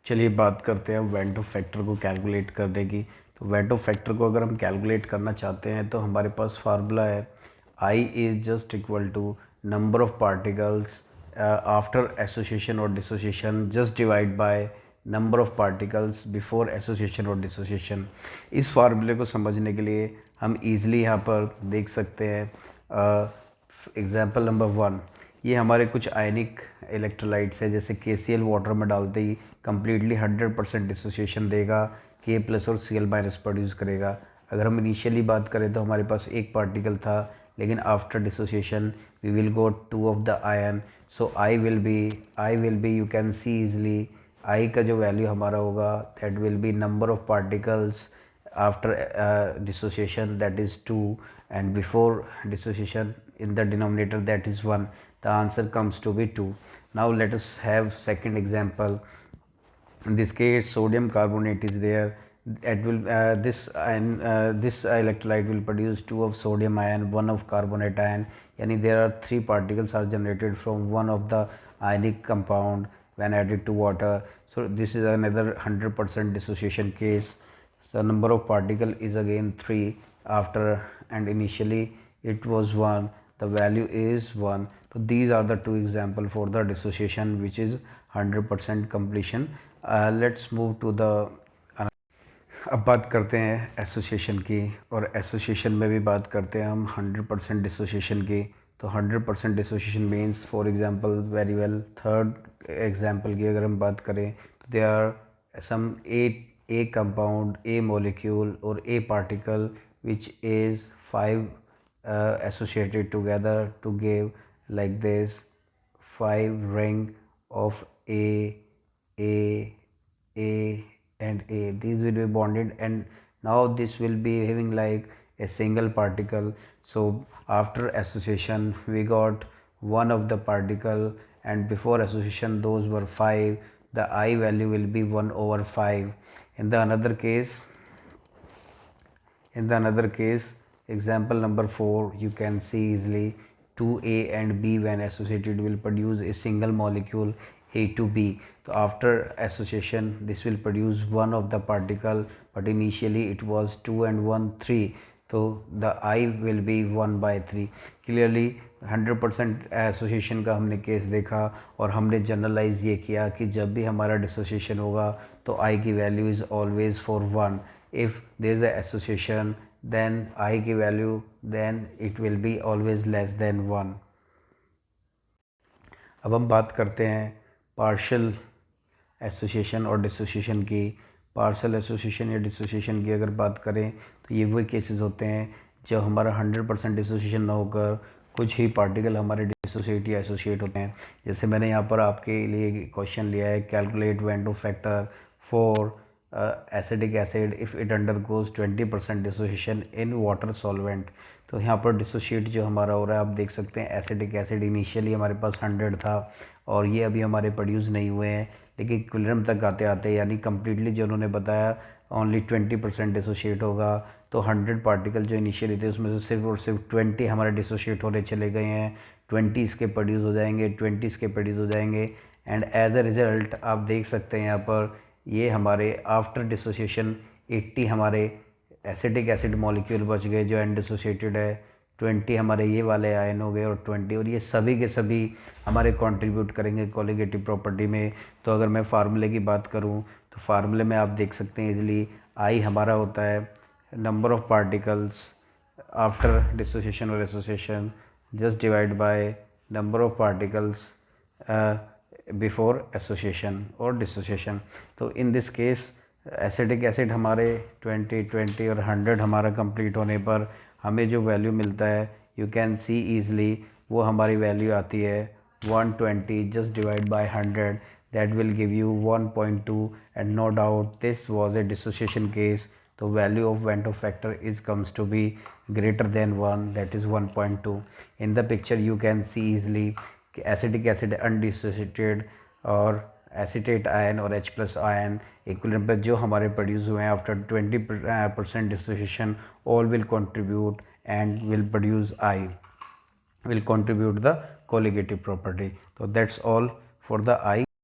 चलिए बात करते हैं वेंटो फैक्टर को कैलकुलेट करने की। तो वेंटो फैक्टर को अगर हम कैलकुलेट करना चाहते हैं तो हमारे पास फार्मूला है I is just equal to number of particles after association और dissociation just divide by number of particles before association और डिसोसिएशन। इस फार्मूले को समझने के लिए हम ईज़िली यहाँ पर देख सकते हैं एग्जाम्पल नंबर 1। ये हमारे कुछ आयनिक इलेक्ट्रोलाइट्स है, जैसे KCl वाटर में डालते ही कम्प्लीटली 100% डिसोसिएशन देगा, K प्लस और Cl माइनस प्रोड्यूस करेगा। अगर हम इनिशियली बात करें तो हमारे पास एक पार्टिकल था, लेकिन after dissociation we will go to of the ion. So I will be you can see easily I का जो वैल्यू हमारा होगा that will be number of particles after dissociation, that is 2, and before dissociation in the denominator, that is 1. The answer comes to be 2. Now let us have second example. In this case sodium carbonate is there. It will this electrolyte will produce 2 of sodium ion, 1 of carbonate ion. Yani there are 3 particles are generated from one of the ionic compound when added to water. So this is another 100% dissociation case. The number of particle is again 3 after, and initially it was 1, the value is 1. So these are the two example for the dissociation which is 100% completion. Let's move to the अब बात करते हैं association की, और association में भी बात करते हैं हम 100% डिसोसिएशन की। तो 100% dissociation means for example very well third example की अगर हम बात करें तो they are some a compound, a molecule or a particle which is 5 associated together to give like this 5 ring of A, and A. These will be bonded, and now this will be having like a single particle. So after association we got one of the particle, and before association those were 5. The I value will be 1 over 5. In the another case, example number 4, you can see easily 2A and B when associated will produce a single molecule A to B. So after association this will produce one of the particle, but initially it was 2 and 1 3. तो the I will B 1/3। Clearly 100% association का हमने case देखा, और हमने generalise ये किया कि जब भी हमारा डिसोसिएशन होगा तो आई की value is always for 1। If there is a association then I की value then it will be always less than 1। अब हम बात करते हैं पार्शियल एसोसिएशन और डिसोसिएशन की। पार्शियल एसोसिएशन या डिसोसिएशन की अगर बात करें तो ये वही केसेस होते हैं जब हमारा 100% डिसोसिएशन ना होकर कुछ ही पार्टिकल हमारे डिसोसिएट या एसोसिएट होते हैं। जैसे मैंने यहाँ पर आपके लिए क्वेश्चन लिया है, calculate Vento factor for acidic acid if it undergoes 20% dissociation in water solvent. तो यहाँ पर डिसोशिएट जो हमारा हो रहा है आप देख सकते हैं एसिडिक एसिड इनिशियली हमारे पास 100 था, और ये अभी हमारे प्रोड्यूस नहीं हुए हैं, लेकिन इक्विलिब्रियम तक आते आते यानी कम्प्लीटली जो उन्होंने बताया ओनली 20% डिसोशिएट होगा। तो 100 पार्टिकल जो इनिशियली थे उसमें से सिर्फ और सिर्फ 20 हमारे डिसोशिएट होने चले गए हैं, 20 इसके प्रोड्यूस हो जाएंगे, 20 इसके प्रोड्यूस हो जाएंगे, एंड एज अ रिज़ल्ट आप देख सकते हैं यहाँ पर ये हमारे आफ्टर डिसोसिएशन 80 हमारे एसिटिक एसिड मॉलिक्यूल बच गए जो अनडिसोसिएटेड है, 20 हमारे ये वाले आयन हो गए, और 20 और ये सभी के सभी हमारे कंट्रीब्यूट करेंगे कोलिगेटिव प्रॉपर्टी में। तो अगर मैं फार्मूले की बात करूं तो फार्मूले में आप देख सकते हैं इजीली आई हमारा होता है number of particles after dissociation और association just divide by number of particles before association और डिसोसिएशन। तो in this case acetic acid हमारे 20 और 100 हमारा कंप्लीट होने पर हमें जो वैल्यू मिलता है यू कैन सी ईजली वो हमारी वैल्यू आती है 120 just divide by 100, that will give you 1.2, and no doubt this was a dissociation case. तो value of van't Hoff factor is comes to be greater than 1, that is 1.2। In the picture you can see easily कि acetic acid undissociated और acetate ion और H+ ion equilibrium पर जो हमारे produce हुए हैं after 20% dissociation all will contribute and will produce I will contribute the colligative property. So that's all for the I.